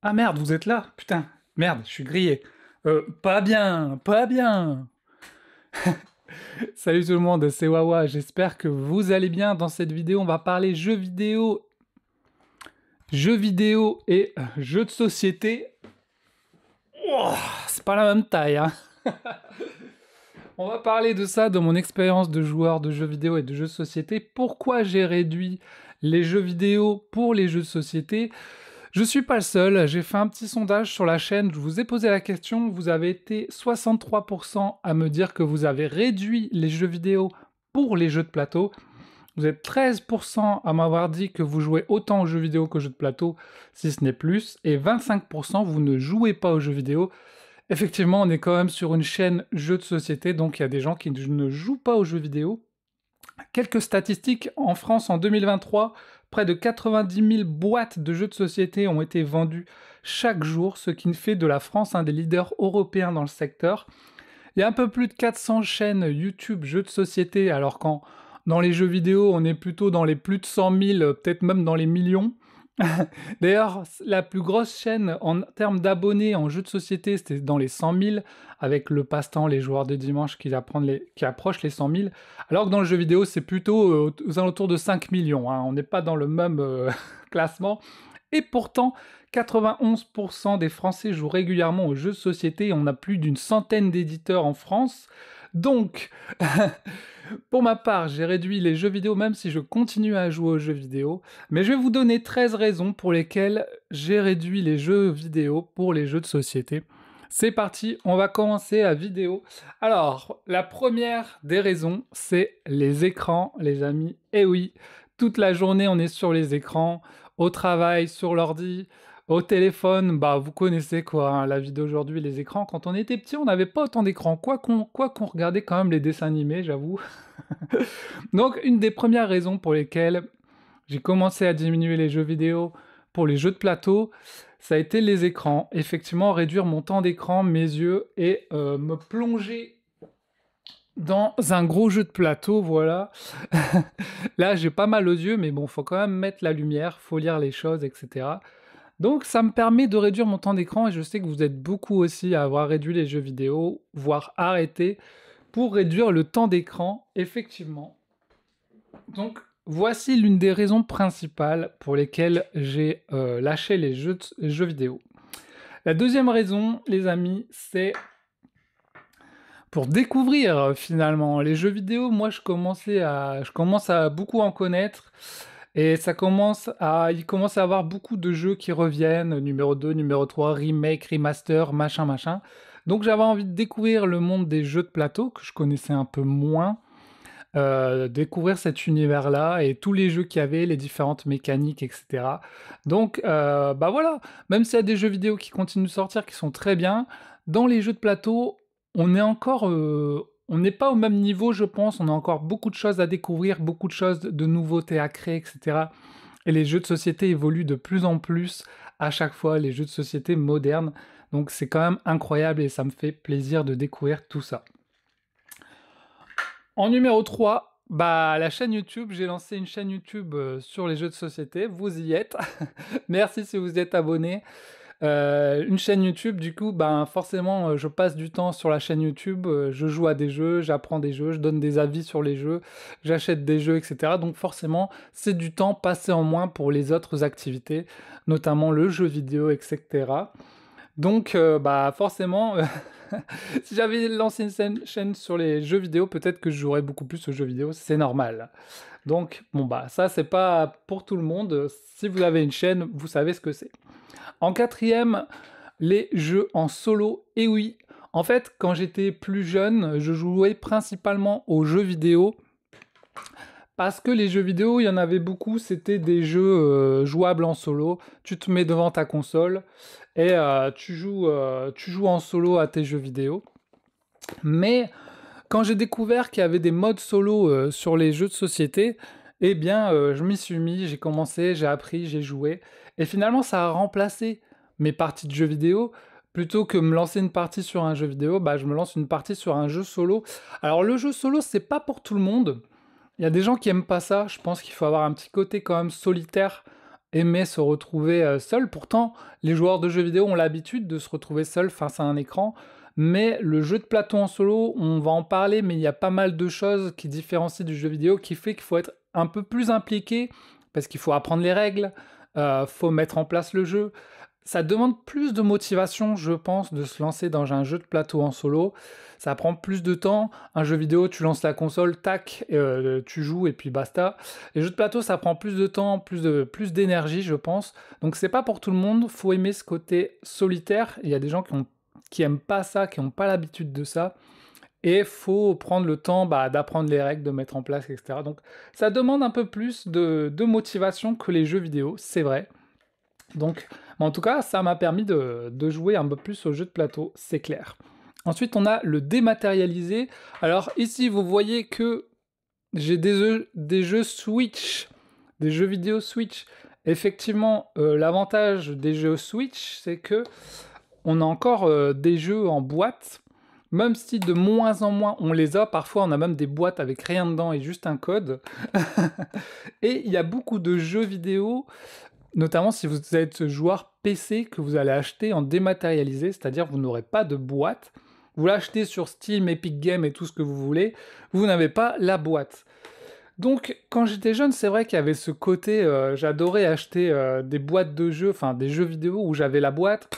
Ah merde, vous êtes là? Putain, merde, je suis grillé. Pas bien, pas bien. Salut tout le monde, c'est Wawa, j'espère que vous allez bien. Dans cette vidéo, on va parler jeux vidéo et jeux de société. Oh, c'est pas la même taille, hein. On va parler de ça, de mon expérience de joueur de jeux vidéo et de jeux de société. Pourquoi j'ai réduit les jeux vidéo pour les jeux de société? Je suis pas le seul, j'ai fait un petit sondage sur la chaîne, je vous ai posé la question, vous avez été 63% à me dire que vous avez réduit les jeux vidéo pour les jeux de plateau, vous êtes 13% à m'avoir dit que vous jouez autant aux jeux vidéo qu'aux jeux de plateau, si ce n'est plus, et 25% vous ne jouez pas aux jeux vidéo. Effectivement, on est quand même sur une chaîne jeux de société, donc il y a des gens qui ne jouent pas aux jeux vidéo. Quelques statistiques, en France en 2023, près de 90 000 boîtes de jeux de société ont été vendues chaque jour, ce qui fait de la France un des leaders européens dans le secteur. Il y a un peu plus de 400 chaînes YouTube jeux de société, alors qu'en dans les jeux vidéo, on est plutôt dans les plus de 100 000, peut-être même dans les millions. D'ailleurs, la plus grosse chaîne en termes d'abonnés en jeux de société, c'était dans les 100 000, avec le passe-temps, les joueurs de dimanche qui approchent les 100 000, alors que dans le jeu vidéo, c'est plutôt aux alentours de 5 millions, hein. On n'est pas dans le même classement. Et pourtant, 91% des Français jouent régulièrement aux jeux de société et on a plus d'une centaine d'éditeurs en France. Donc, pour ma part, j'ai réduit les jeux vidéo même si je continue à jouer aux jeux vidéo. Mais je vais vous donner 13 raisons pour lesquelles j'ai réduit les jeux vidéo pour les jeux de société. C'est parti, on va commencer la vidéo. Alors, la première des raisons, c'est les écrans, les amis. Eh oui, toute la journée, on est sur les écrans, au travail, sur l'ordi, au téléphone. Bah, vous connaissez quoi, hein, la vie d'aujourd'hui, les écrans. Quand on était petit, on n'avait pas autant d'écrans. Quoi qu'on regardait quand même les dessins animés, j'avoue. Donc, une des premières raisons pour lesquelles j'ai commencé à diminuer les jeux vidéo pour les jeux de plateau, ça a été les écrans. Effectivement, réduire mon temps d'écran, mes yeux, et me plonger dans un gros jeu de plateau, voilà. Là, j'ai pas mal aux yeux, mais bon, faut quand même mettre la lumière, faut lire les choses, etc. Donc, ça me permet de réduire mon temps d'écran, et je sais que vous êtes beaucoup aussi à avoir réduit les jeux vidéo, voire arrêté, pour réduire le temps d'écran, effectivement. Donc, voici l'une des raisons principales pour lesquelles j'ai lâché les jeux vidéo. La deuxième raison, les amis, c'est pour découvrir finalement les jeux vidéo. Moi, je commence à beaucoup en connaître et il commence à avoir beaucoup de jeux qui reviennent, numéro 2, numéro 3, remake, remaster, machin, machin. Donc j'avais envie de découvrir le monde des jeux de plateau que je connaissais un peu moins, découvrir cet univers-là et tous les jeux qu'il y avait, les différentes mécaniques, etc. Donc, bah voilà, même s'il y a des jeux vidéo qui continuent de sortir, qui sont très bien, dans les jeux de plateau, on n'est pas au même niveau, je pense. On a encore beaucoup de choses à découvrir, beaucoup de choses de nouveautés à créer, etc. Et les jeux de société évoluent de plus en plus à chaque fois, les jeux de société modernes. Donc c'est quand même incroyable et ça me fait plaisir de découvrir tout ça. En numéro 3, bah, la chaîne YouTube, j'ai lancé une chaîne YouTube sur les jeux de société, vous y êtes. Merci si vous êtes abonné. Une chaîne YouTube, du coup, ben, forcément, je passe du temps sur la chaîne YouTube, je joue à des jeux, j'apprends des jeux, je donne des avis sur les jeux, j'achète des jeux, etc. Donc forcément, c'est du temps passé en moins pour les autres activités, notamment le jeu vidéo, etc. Donc, bah, forcément, si j'avais lancé une chaîne sur les jeux vidéo, peut-être que je jouerais beaucoup plus aux jeux vidéo, c'est normal. Donc, bon, bah, ça, c'est pas pour tout le monde. Si vous avez une chaîne, vous savez ce que c'est. En quatrième, les jeux en solo. Et oui, en fait, quand j'étais plus jeune, je jouais principalement aux jeux vidéo. Parce que les jeux vidéo, il y en avait beaucoup, c'était des jeux jouables en solo. Tu te mets devant ta console et tu joues en solo à tes jeux vidéo. Mais quand j'ai découvert qu'il y avait des modes solo sur les jeux de société, eh bien, je m'y suis mis, j'ai commencé, j'ai appris, j'ai joué. Et finalement, ça a remplacé mes parties de jeux vidéo. Plutôt que me lancer une partie sur un jeu vidéo, bah, je me lance une partie sur un jeu solo. Alors, le jeu solo, c'est pas pour tout le monde. Il y a des gens qui aiment pas ça. Je pense qu'il faut avoir un petit côté quand même solitaire aimer se retrouver seuls. Pourtant, les joueurs de jeux vidéo ont l'habitude de se retrouver seuls face à un écran. Mais le jeu de plateau en solo, on va en parler, mais il y a pas mal de choses qui différencient du jeu vidéo, qui fait qu'il faut être un peu plus impliqué, parce qu'il faut apprendre les règles, faut mettre en place le jeu. Ça demande plus de motivation, je pense, de se lancer dans un jeu de plateau en solo. Ça prend plus de temps. Un jeu vidéo, tu lances la console, tac, tu joues et puis basta. Les jeux de plateau, ça prend plus de temps, plus d'énergie, je pense. Donc c'est pas pour tout le monde. Faut aimer ce côté solitaire. Il y a des gens qui aiment pas ça, qui n'ont pas l'habitude de ça. Et faut prendre le temps d'apprendre les règles, de mettre en place, etc. Donc ça demande un peu plus de motivation que les jeux vidéo, c'est vrai. Donc, mais en tout cas, ça m'a permis de jouer un peu plus aux jeux de plateau, c'est clair. Ensuite, on a le dématérialisé. Alors ici, vous voyez que j'ai des jeux Switch, des jeux vidéo Switch. Effectivement, l'avantage des jeux Switch, c'est que on a encore des jeux en boîte, même si de moins en moins on les a. Parfois, on a même des boîtes avec rien dedans et juste un code. Et il y a beaucoup de jeux vidéo, notamment si vous êtes joueur PC, que vous allez acheter en dématérialisé, c'est-à-dire vous n'aurez pas de boîte. Vous l'achetez sur Steam, Epic Games et tout ce que vous voulez, vous n'avez pas la boîte. Donc, quand j'étais jeune, c'est vrai qu'il y avait ce côté, j'adorais acheter des boîtes de jeux, enfin des jeux vidéo où j'avais la boîte.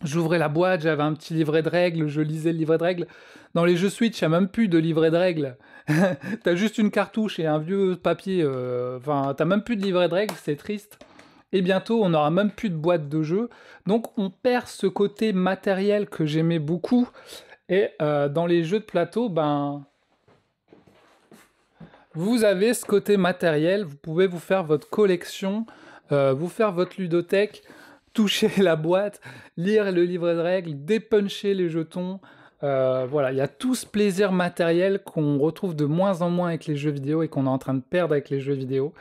J'ouvrais la boîte, j'avais un petit livret de règles, je lisais le livret de règles. Dans les jeux Switch, il n'y a même plus de livret de règles. T'as juste une cartouche et un vieux papier, enfin, t'as même plus de livret de règles, c'est triste. Et bientôt, on n'aura même plus de boîte de jeux. Donc, on perd ce côté matériel que j'aimais beaucoup. Et dans les jeux de plateau, vous avez ce côté matériel. Vous pouvez vous faire votre collection, vous faire votre ludothèque, toucher la boîte, lire le livret de règles, dépuncher les jetons. Voilà, il y a tout ce plaisir matériel qu'on retrouve de moins en moins avec les jeux vidéo et qu'on est en train de perdre avec les jeux vidéo.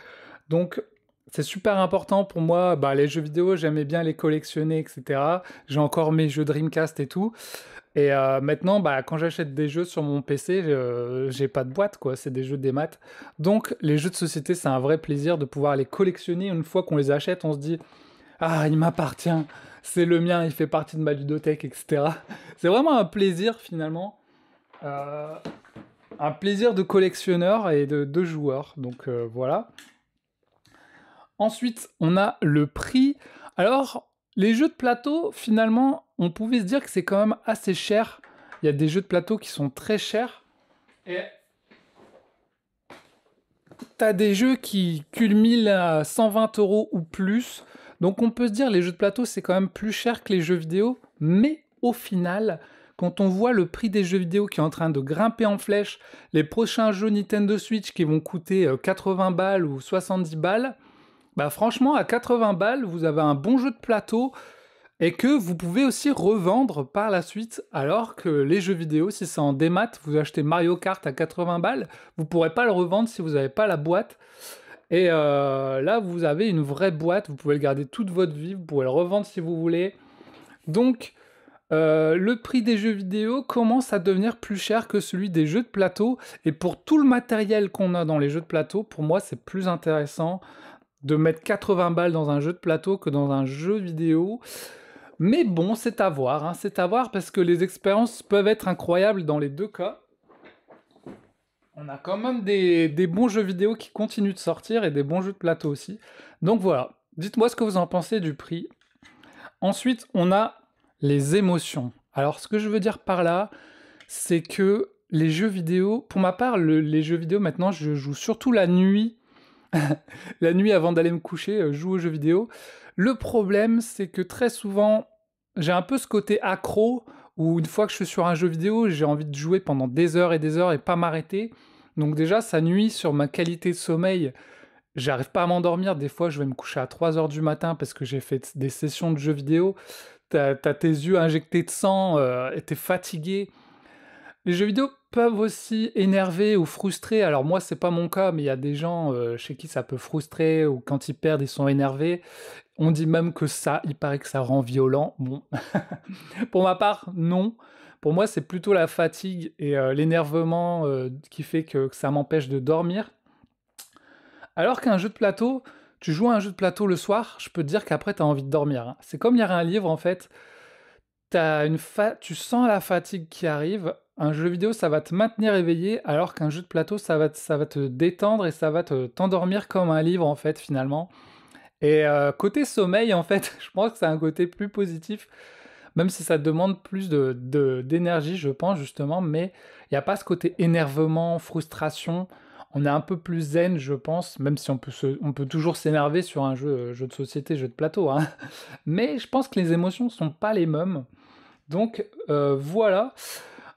Donc, c'est super important pour moi. Les jeux vidéo, j'aimais bien les collectionner, etc. J'ai encore mes jeux Dreamcast et tout. Et maintenant, quand j'achète des jeux sur mon PC, j'ai pas de boîte, quoi. C'est des jeux des maths. Donc, les jeux de société, c'est un vrai plaisir de pouvoir les collectionner. Une fois qu'on les achète, on se dit « Ah, il m'appartient, c'est le mien, il fait partie de ma ludothèque, etc. » C'est vraiment un plaisir, finalement. Un plaisir de collectionneur et de joueur. Donc, voilà. Ensuite, on a le prix. Alors, les jeux de plateau, finalement, on pouvait se dire que c'est quand même assez cher. Il y a des jeux de plateau qui sont très chers. Et t'as des jeux qui culminent à 120 € ou plus. Donc on peut se dire les jeux de plateau, c'est quand même plus cher que les jeux vidéo. Mais au final, quand on voit le prix des jeux vidéo qui est en train de grimper en flèche, les prochains jeux Nintendo Switch qui vont coûter 80 balles ou 70 balles, franchement, à 80 balles, vous avez un bon jeu de plateau et que vous pouvez aussi revendre par la suite, alors que les jeux vidéo, si c'est en démat, vous achetez Mario Kart à 80 balles, vous ne pourrez pas le revendre si vous n'avez pas la boîte. Et là, vous avez une vraie boîte, vous pouvez le garder toute votre vie, vous pouvez le revendre si vous voulez. Donc, le prix des jeux vidéo commence à devenir plus cher que celui des jeux de plateau. Et pour tout le matériel qu'on a dans les jeux de plateau, pour moi, c'est plus intéressant de mettre 80 balles dans un jeu de plateau que dans un jeu vidéo. Mais bon, c'est à voir, hein, c'est à voir parce que les expériences peuvent être incroyables dans les deux cas. On a quand même des bons jeux vidéo qui continuent de sortir et des bons jeux de plateau aussi. Donc voilà, dites-moi ce que vous en pensez du prix. Ensuite, on a les émotions. Alors, ce que je veux dire par là, c'est que les jeux vidéo, pour ma part, les jeux vidéo, maintenant, je joue surtout la nuit. La nuit avant d'aller me coucher, je joue aux jeux vidéo. Le problème, c'est que très souvent, j'ai un peu ce côté accro, où une fois que je suis sur un jeu vidéo, j'ai envie de jouer pendant des heures et pas m'arrêter. Donc déjà, ça nuit sur ma qualité de sommeil. J'arrive pas à m'endormir. Des fois, je vais me coucher à 3 heures du matin parce que j'ai fait des sessions de jeux vidéo. T'as tes yeux injectés de sang et t'es fatigué. Les jeux vidéo peuvent aussi énerver ou frustrer. Alors moi, c'est pas mon cas, mais il y a des gens chez qui ça peut frustrer ou quand ils perdent, ils sont énervés. On dit même que ça, il paraît que ça rend violent. Bon, pour ma part, non. Pour moi, c'est plutôt la fatigue et l'énervement qui fait que ça m'empêche de dormir. Alors qu'un jeu de plateau, Tu joues à un jeu de plateau le soir, je peux te dire qu'après, tu as envie de dormir, hein. C'est comme lire un livre, en fait. Tu sens la fatigue qui arrive. Un jeu vidéo, ça va te maintenir éveillé, alors qu'un jeu de plateau, ça va te détendre et ça va t'endormir comme un livre, en fait, finalement. Et côté sommeil, en fait, je pense que c'est un côté plus positif, même si ça demande plus d'énergie, je pense, justement, mais il n'y a pas ce côté énervement, frustration. On est un peu plus zen, je pense, même si on peut toujours s'énerver sur un jeu de société, jeu de plateau, hein. Mais je pense que les émotions sont pas les mêmes. Donc voilà.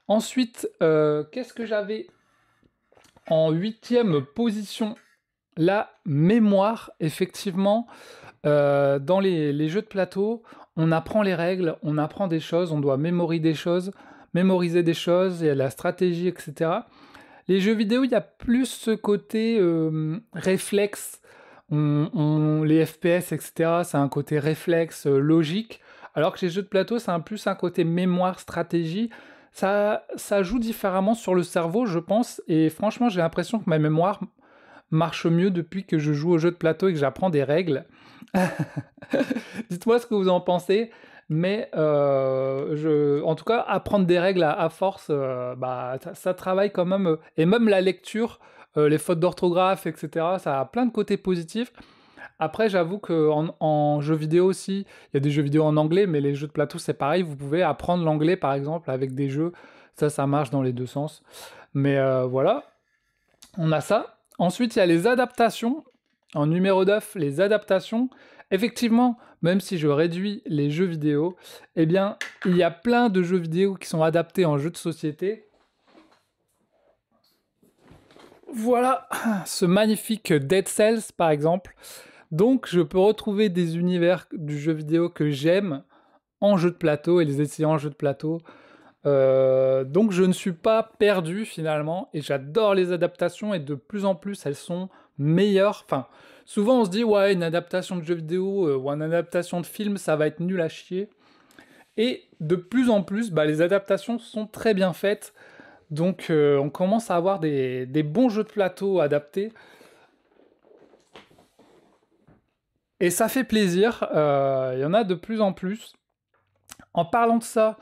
Ensuite, qu'est-ce que j'avais en huitième position? La mémoire, effectivement. Dans les jeux de plateau, on apprend les règles, on apprend des choses, on doit mémoriser des choses, il y a la stratégie, etc. Les jeux vidéo, il y a plus ce côté réflexe. Les FPS, etc., c'est un côté réflexe, logique. Alors que les jeux de plateau, c'est plus un côté mémoire, stratégie. Ça joue différemment sur le cerveau, je pense. Et franchement, j'ai l'impression que ma mémoire marche mieux depuis que je joue aux jeux de plateau et que j'apprends des règles. Dites-moi ce que vous en pensez. Mais en tout cas, apprendre des règles à force, bah, ça travaille quand même. Et même la lecture, les fautes d'orthographe, etc., ça a plein de côtés positifs. Après, j'avoue qu'en jeu vidéo aussi, il y a des jeux vidéo en anglais, mais les jeux de plateau, c'est pareil. Vous pouvez apprendre l'anglais, par exemple, avec des jeux. Ça marche dans les deux sens. Mais voilà, on a ça. Ensuite, il y a les adaptations. En numéro 9, les adaptations. Effectivement, même si je réduis les jeux vidéo, eh bien, il y a plein de jeux vidéo qui sont adaptés en jeux de société. Voilà ce magnifique Dead Cells, par exemple. Donc, je peux retrouver des univers du jeu vidéo que j'aime en jeu de plateau et les essayer en jeu de plateau. Donc, je ne suis pas perdu finalement et j'adore les adaptations et de plus en plus elles sont meilleures. Enfin, souvent on se dit, ouais, une adaptation de jeu vidéo ou une adaptation de film, ça va être nul à chier. Et de plus en plus, bah, les adaptations sont très bien faites. Donc, on commence à avoir des bons jeux de plateau adaptés. Et ça fait plaisir, il y en a de plus en plus. En parlant de ça,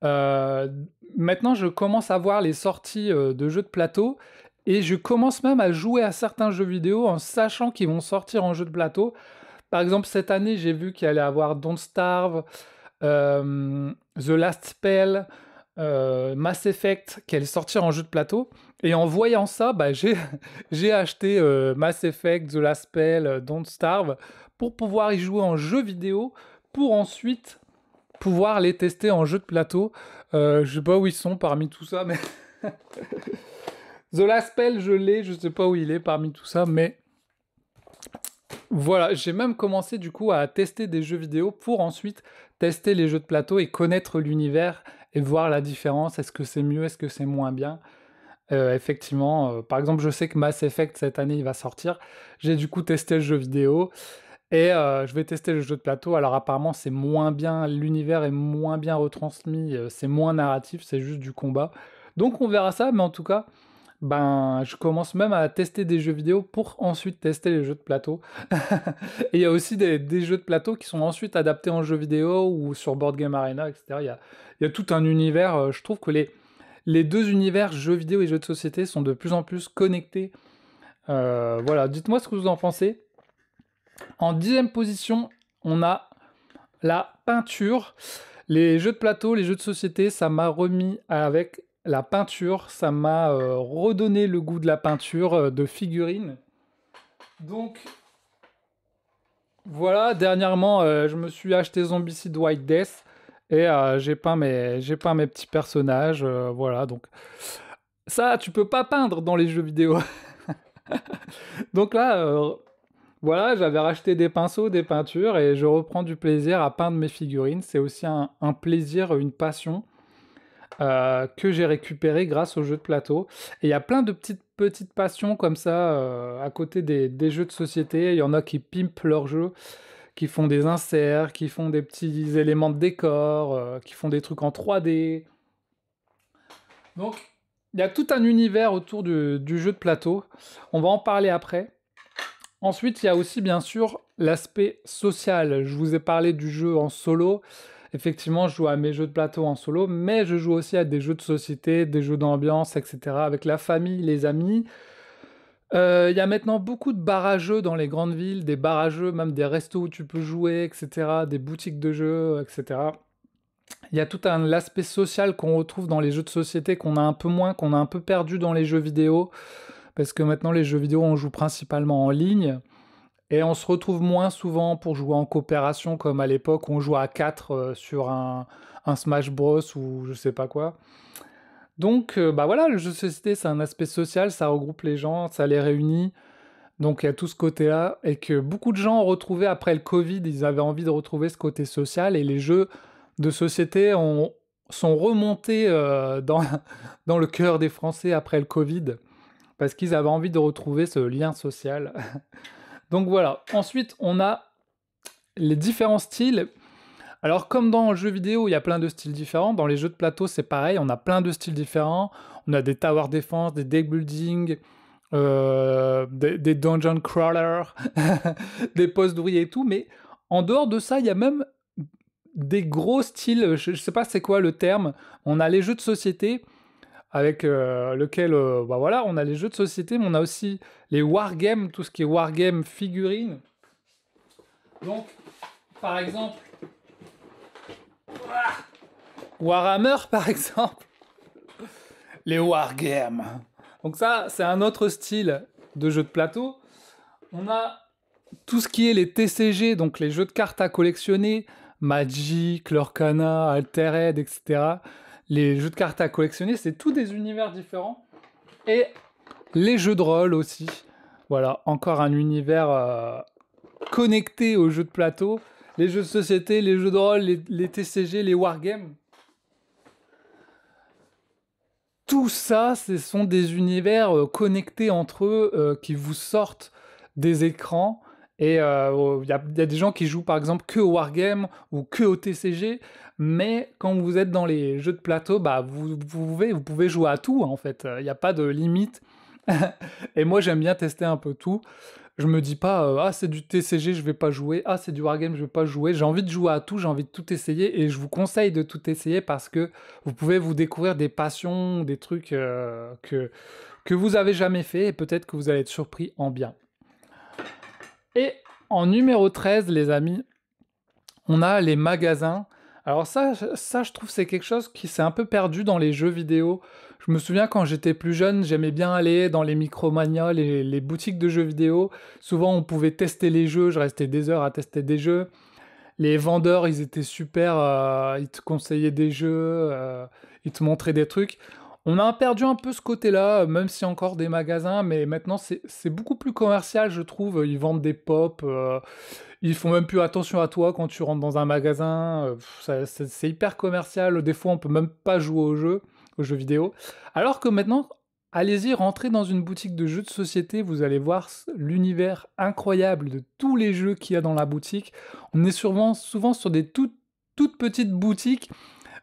euh, maintenant je commence à voir les sorties de jeux de plateau et je commence même à jouer à certains jeux vidéo en sachant qu'ils vont sortir en jeu de plateau. Par exemple, cette année, j'ai vu qu'il allait avoir Don't Starve, The Last Spell, Mass Effect qui allait sortir en jeu de plateau. Et en voyant ça, bah, j'ai acheté Mass Effect, The Last Spell, Don't Starve pour pouvoir y jouer en jeu vidéo pour ensuite pouvoir les tester en jeu de plateau. Je sais pas où ils sont parmi tout ça, mais The Last Spell, je l'ai, je sais pas où il est parmi tout ça, mais voilà, j'ai même commencé du coup à tester des jeux vidéo pour ensuite tester les jeux de plateau et connaître l'univers et voir la différence. Est-ce que c'est mieux, est-ce que c'est moins bien? Effectivement, par exemple, je sais que Mass Effect cette année il va sortir. J'ai du coup testé le jeu vidéo et je vais tester le jeu de plateau. Alors apparemment c'est moins bien, l'univers est moins bien retransmis, c'est moins narratif, c'est juste du combat. Donc on verra ça, mais en tout cas, ben je commence même à tester des jeux vidéo pour ensuite tester les jeux de plateau. Et il y a aussi des jeux de plateau qui sont ensuite adaptés en jeux vidéo ou sur Board Game Arena, etc. Il y a tout un univers. Je trouve que les deux univers, jeux vidéo et jeux de société, sont de plus en plus connectés. Voilà, dites-moi ce que vous en pensez. En 10e position, on a la peinture. Les jeux de plateau, les jeux de société, ça m'a remis avec la peinture. Ça m'a redonné le goût de la peinture, de figurines. Donc, voilà, dernièrement, je me suis acheté Zombicide White Death et j'ai peint mes petits personnages. Voilà, donc ça, tu peux pas peindre dans les jeux vidéo. Donc là, voilà, j'avais racheté des pinceaux, des peintures et je reprends du plaisir à peindre mes figurines. C'est aussi un plaisir, une passion que j'ai récupéré grâce aux jeux de plateau. Et il y a plein de petites passions comme ça à côté des jeux de société. Il y en a qui pimpent leurs jeux, qui font des inserts, qui font des petits éléments de décor, qui font des trucs en 3D. Donc, il y a tout un univers autour du jeu de plateau. On va en parler après. Ensuite, il y a aussi bien sûr l'aspect social. Je vous ai parlé du jeu en solo. Effectivement, je joue à mes jeux de plateau en solo, mais je joue aussi à des jeux de société, des jeux d'ambiance, etc. avec la famille, les amis. Il y a maintenant beaucoup de bars à jeux dans les grandes villes, des bars à jeux, même des restos où tu peux jouer, etc., des boutiques de jeux, etc. Il y a tout un l'aspect social qu'on retrouve dans les jeux de société qu'on a un peu moins, qu'on a un peu perdu dans les jeux vidéo, parce que maintenant les jeux vidéo on joue principalement en ligne, et on se retrouve moins souvent pour jouer en coopération comme à l'époque où on jouait à 4 sur un Smash Bros ou je sais pas quoi. Donc bah voilà, le jeu de société c'est un aspect social, ça regroupe les gens, ça les réunit, donc il y a tout ce côté-là, et que beaucoup de gens ont retrouvé après le Covid, ils avaient envie de retrouver ce côté social, et les jeux de société sont remontés dans le cœur des Français après le Covid, parce qu'ils avaient envie de retrouver ce lien social. Donc voilà. Ensuite, on a les différents styles. Alors, comme dans le jeu vidéo, il y a plein de styles différents. Dans les jeux de plateau, c'est pareil, on a plein de styles différents. On a des tower defense, des deck building, des dungeon crawlers, des postes d'ouvriers et tout. Mais en dehors de ça, il y a même des gros styles. Je sais pas c'est quoi le terme. On a les jeux de société avec lequel, bah voilà, on a les jeux de société, mais on a aussi les wargames, tout ce qui est wargame figurines. Donc, par exemple, Warhammer, par exemple, les wargames. Donc ça, c'est un autre style de jeu de plateau. On a tout ce qui est les TCG, donc les jeux de cartes à collectionner, Magic, Lorcana, Altered, etc. Les jeux de cartes à collectionner, c'est tous des univers différents. Et les jeux de rôle aussi. Voilà, encore un univers connecté aux jeux de plateau. Les jeux de société, les jeux de rôle, les TCG, les wargames. Tout ça, ce sont des univers connectés entre eux qui vous sortent des écrans. Et il y a des gens qui jouent par exemple que au wargame ou que au TCG. Mais quand vous êtes dans les jeux de plateau, bah, vous pouvez jouer à tout en fait. Il n'y a pas de limite. Et moi, j'aime bien tester un peu tout. Je me dis pas, ah, c'est du TCG, je vais pas jouer. Ah, c'est du wargame, je vais pas jouer. J'ai envie de jouer à tout, j'ai envie de tout essayer. Et je vous conseille de tout essayer parce que vous pouvez vous découvrir des passions, des trucs que vous avez jamais fait. Et peut-être que vous allez être surpris en bien. Et en numéro 13, les amis, on a les magasins. Alors ça, je trouve c'est quelque chose qui s'est un peu perdu dans les jeux vidéo. Je me souviens quand j'étais plus jeune, j'aimais bien aller dans les Micromania, les boutiques de jeux vidéo. Souvent, on pouvait tester les jeux, je restais des heures à tester des jeux. Les vendeurs, ils étaient super, ils te conseillaient des jeux, ils te montraient des trucs. On a perdu un peu ce côté-là, même s'il y a encore des magasins, mais maintenant c'est beaucoup plus commercial, je trouve. Ils vendent des pop, ils font même plus attention à toi quand tu rentres dans un magasin. C'est hyper commercial. Des fois, on peut même pas jouer aux jeux vidéo. Alors que maintenant, allez-y, rentrez dans une boutique de jeux de société, vous allez voir l'univers incroyable de tous les jeux qu'il y a dans la boutique. On est souvent sur des toutes petites boutiques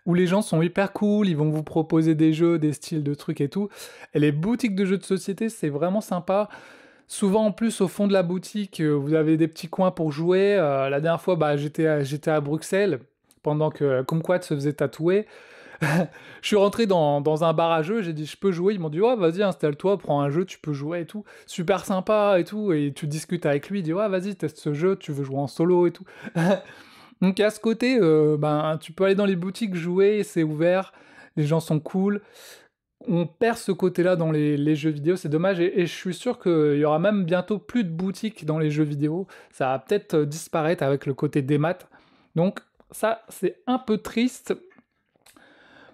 où les gens sont hyper cool, ils vont vous proposer des jeux, des styles de trucs et tout. Et les boutiques de jeux de société, c'est vraiment sympa. Souvent, en plus, au fond de la boutique, vous avez des petits coins pour jouer. La dernière fois, bah, j'étais à Bruxelles, pendant que Kumquat se faisait tatouer. Je suis rentré dans un bar à jeux, j'ai dit je peux jouer, ils m'ont dit ouais vas-y installe-toi, prends un jeu, tu peux jouer et tout, super sympa et tout, et tu discutes avec lui, il dit ouais vas-y teste ce jeu, tu veux jouer en solo et tout. Donc à ce côté, ben tu peux aller dans les boutiques jouer, c'est ouvert, les gens sont cool. On perd ce côté-là dans les jeux vidéo, c'est dommage, et je suis sûr qu'il y aura même bientôt plus de boutiques dans les jeux vidéo, ça va peut-être disparaître avec le côté démat, donc ça c'est un peu triste.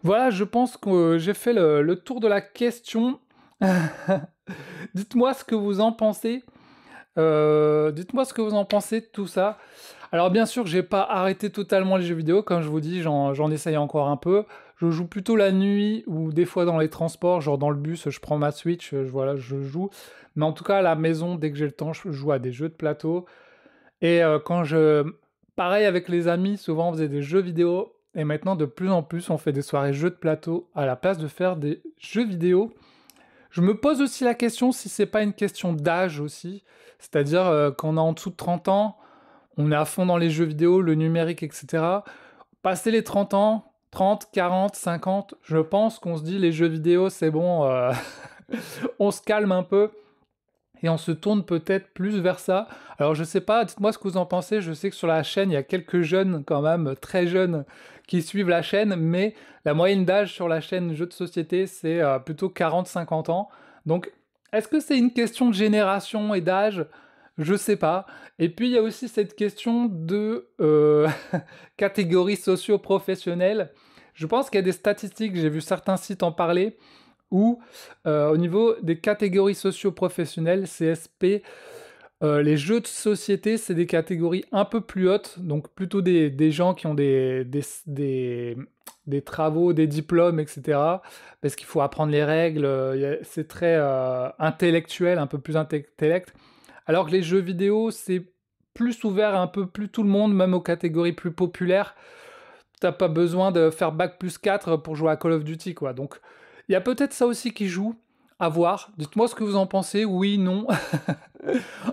Voilà, je pense que j'ai fait le tour de la question. Dites-moi ce que vous en pensez. Dites-moi ce que vous en pensez de tout ça. Alors bien sûr, j'ai pas arrêté totalement les jeux vidéo, comme je vous dis, j'en essaye encore un peu. Je joue plutôt la nuit ou des fois dans les transports, genre dans le bus, je prends ma Switch, voilà, je joue. Mais en tout cas, à la maison, dès que j'ai le temps, je joue à des jeux de plateau. Et pareil avec les amis, souvent on faisait des jeux vidéo. Et maintenant, de plus en plus, on fait des soirées jeux de plateau à la place de faire des jeux vidéo. Je me pose aussi la question si c'est pas une question d'âge aussi. C'est-à-dire quand on est en dessous de 30 ans, on est à fond dans les jeux vidéo, le numérique, etc. Passer les 30 ans, 30, 40, 50, je pense qu'on se dit les jeux vidéo, c'est bon, on se calme un peu et on se tourne peut-être plus vers ça. Alors je sais pas, dites-moi ce que vous en pensez, je sais que sur la chaîne, il y a quelques jeunes quand même, très jeunes, qui suivent la chaîne, mais la moyenne d'âge sur la chaîne Jeux de Société, c'est plutôt 40-50 ans. Donc est-ce que c'est une question de génération et d'âge? Je sais pas. Et puis il y a aussi cette question de catégories socio-professionnelles. Je pense qu'il y a des statistiques, j'ai vu certains sites en parler, où au niveau des catégories socio-professionnelles, CSP, les jeux de société, c'est des catégories un peu plus hautes, donc plutôt des gens qui ont des travaux, des diplômes, etc. Parce qu'il faut apprendre les règles, c'est très intellectuel, un peu plus intellect. Alors que les jeux vidéo, c'est plus ouvert à un peu plus tout le monde, même aux catégories plus populaires. T'as pas besoin de faire bac+4 pour jouer à Call of Duty, quoi. Donc, il y a peut-être ça aussi qui joue. À voir. Dites-moi ce que vous en pensez. Oui, non.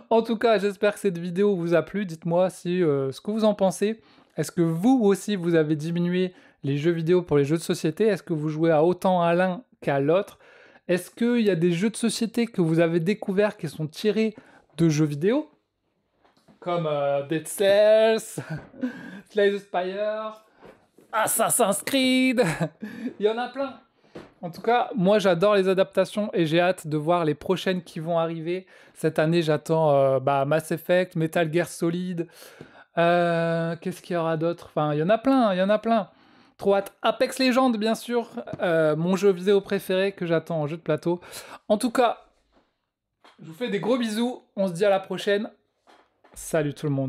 En tout cas, j'espère que cette vidéo vous a plu. Dites-moi si ce que vous en pensez. Est-ce que vous aussi, vous avez diminué les jeux vidéo pour les jeux de société? Est-ce que vous jouez à autant à l'un qu'à l'autre? Est-ce qu'il y a des jeux de société que vous avez découverts qui sont tirés de jeux vidéo? Comme Dead Cells, Slay the Spire, Assassin's Creed, il y en a plein. En tout cas, moi j'adore les adaptations et j'ai hâte de voir les prochaines qui vont arriver. Cette année, j'attends Mass Effect, Metal Gear Solid. Qu'est-ce qu'il y aura d'autre? Enfin, il y en a plein, il y en a plein. Trop hâte. Apex Legends, bien sûr, mon jeu vidéo préféré que j'attends en jeu de plateau. En tout cas, je vous fais des gros bisous. On se dit à la prochaine. Salut tout le monde.